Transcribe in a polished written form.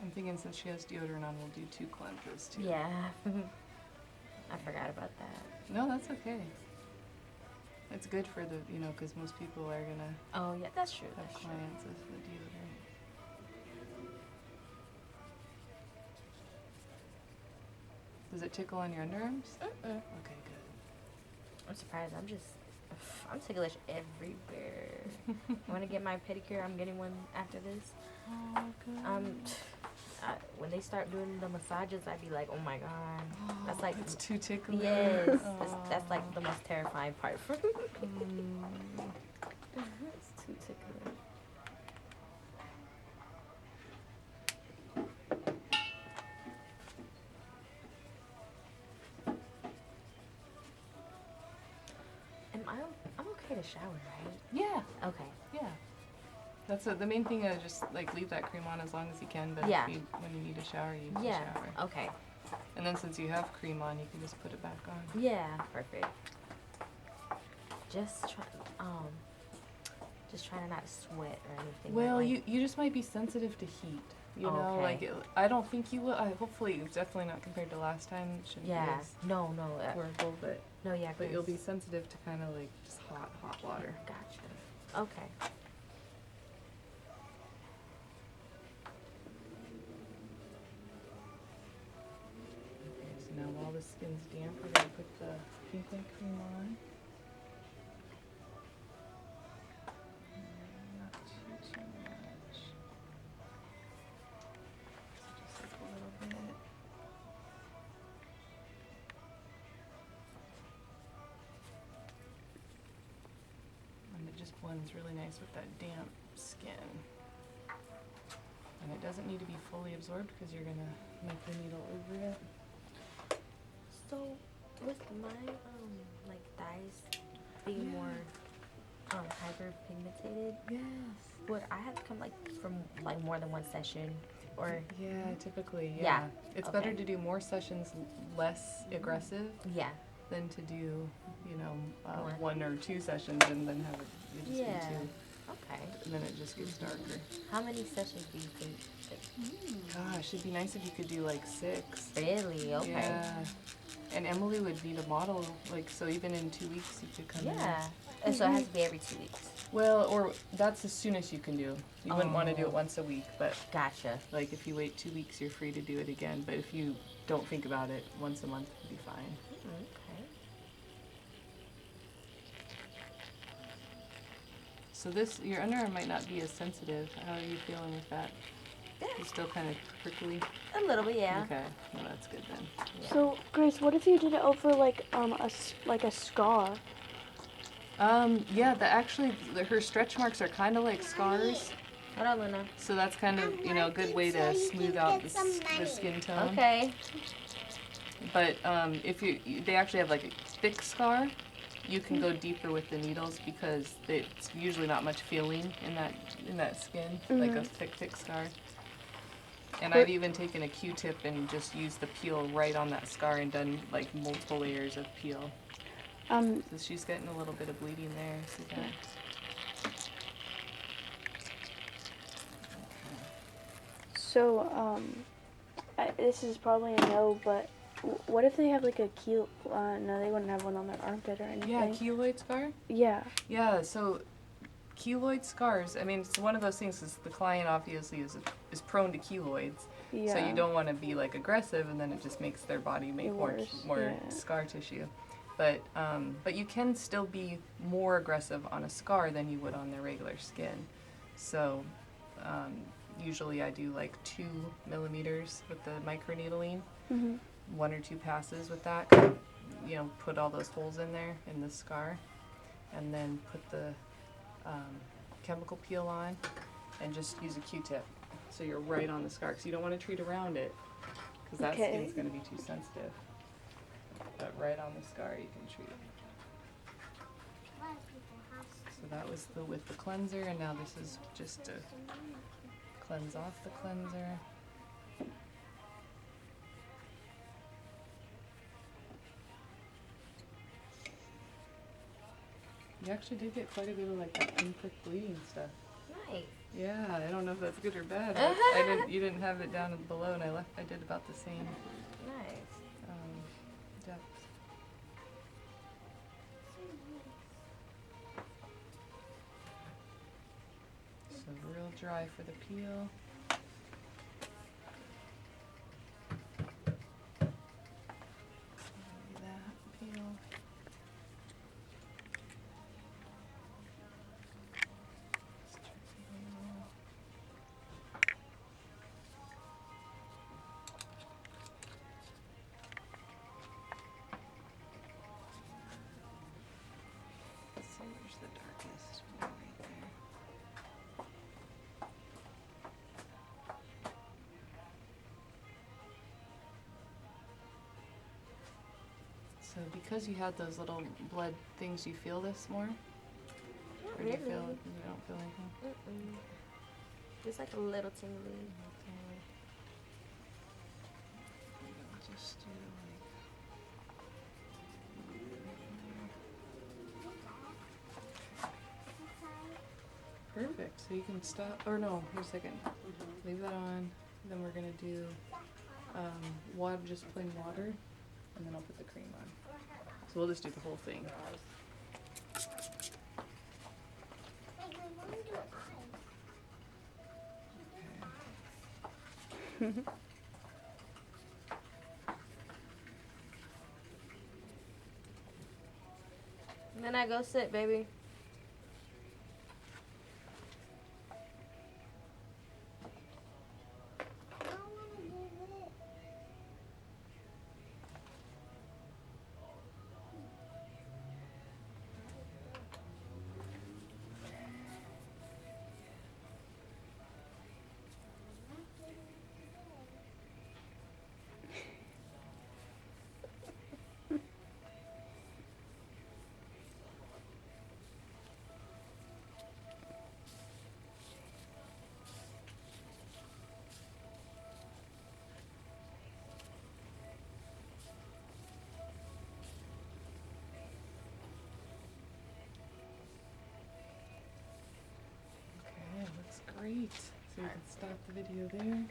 I'm thinking since she has deodorant on, we'll do 2 cleanses too. Yeah. I forgot about that. No, that's okay. It's good for the, you know, because most people are gonna Oh yeah, that's true. have That's true. clients with the deodorant. Does it tickle on your underarms? Mm-mm. Okay, good. I'm surprised. I'm ticklish everywhere. I want to get my pedicure. I'm getting one after this. Oh, good. When they start doing the massages, I'd be like, oh my god, that's like It's too ticklish. yes, that's like the most terrifying part for me. It's too ticklish. I'm okay to shower, right? Yeah, Okay. yeah. That's the main thing. Just like leave that cream on as long as you can. But Yeah. when you need a shower, you use Yeah. a shower. Okay. And then since you have cream on, you can just put it back on. Yeah. Perfect. Just try to not sweat or anything. Well, like, you just might be sensitive to heat. You know, Okay. like I don't think you will. Hopefully, it's definitely not compared to last time. It shouldn't yeah. be as No. horrible, but No. Yeah. but you'll be 'cause- sensitive to kind of like just hot water. Gotcha. Okay. Okay, so now while the skin's damp, we're gonna put the pink eye cream on. Not too much. So just like a little bit. And it just blends really nice with that damp skin. And it doesn't need to be fully absorbed because you're gonna make the needle over it. So, with my like thighs being more hyperpigmented, Yes. would I have to come like from like more than one session, or Yeah, typically, yeah. Yeah, It's okay. better to do more sessions less aggressive yeah, than to do, you know, One. 1 or 2 sessions and then have it just Yeah. be 2. okay. And then it just gets darker. How many sessions do you think? Gosh, it'd be nice if you could do like 6. Really? Okay. Yeah. And Emily would need a model, like, so even in 2 weeks you could come in. Yeah. And so it has to be every 2 weeks. Well, or that's as soon as you can do. You wouldn't want to do Oh. it once a week, but Gotcha. like if you wait 2 weeks, you're free to do it again. But if you don't think about it, once a month would be fine. Okay. So this, your underarm might not be as sensitive. How are you feeling with that? You're still kind of prickly? A little bit, yeah. Okay, well that's good then. Yeah. So, Grace, what if you did it over like a scar? Yeah, her stretch marks are kind of like scars. Hold on, Luna. So that's kind of, you know, a good way to smooth out the skin tone. Okay. But if they actually have like a thick scar, you can go deeper with the needles because it's usually not much feeling in that skin, like a thick scar. And I've even taken a Q-tip and just used the peel right on that scar and done like multiple layers of peel. So she's getting a little bit of bleeding there. See that? So, this is probably a no, but what if they have like a no, they wouldn't have one on their armpit or anything. Yeah, keloid scar? Yeah. Yeah, so keloid scars, I mean, it's one of those things is the client obviously is prone to keloids. Yeah. So you don't want to be like aggressive and then it just makes their body make more yeah. scar tissue. But you can still be more aggressive on a scar than you would on their regular skin. So usually I do like 2 millimeters with the microneedling, 1 or 2 passes with that. You know, put all those holes in there in the scar, and then put the chemical peel on, and just use a Q-tip. So you're right on the scar, because you don't want to treat around it, because that Okay. skin's going to be too sensitive. But right on the scar you can treat. So that was with the cleanser, and now this is just to cleanse off the cleanser. You actually did get quite a bit of like that pinprick bleeding stuff. Nice. Yeah, I don't know if that's good or bad. But you didn't have it down below, and I did about the same Nice. depth. So real dry for the peel. That peel. Let's see, where's the darkest one right there? So because you had those little blood things, you feel this more? Not Or do you really. don't feel anything? Mm-mm. Just like a little tingly. Just do like. Perfect. So you can stop. Or no, wait a second. Leave that on. Then we're gonna do water, just plain water, and then I'll put the cream on. So we'll just do the whole thing. And then I go sit, baby. Okay, looks great. So you can stop the video there.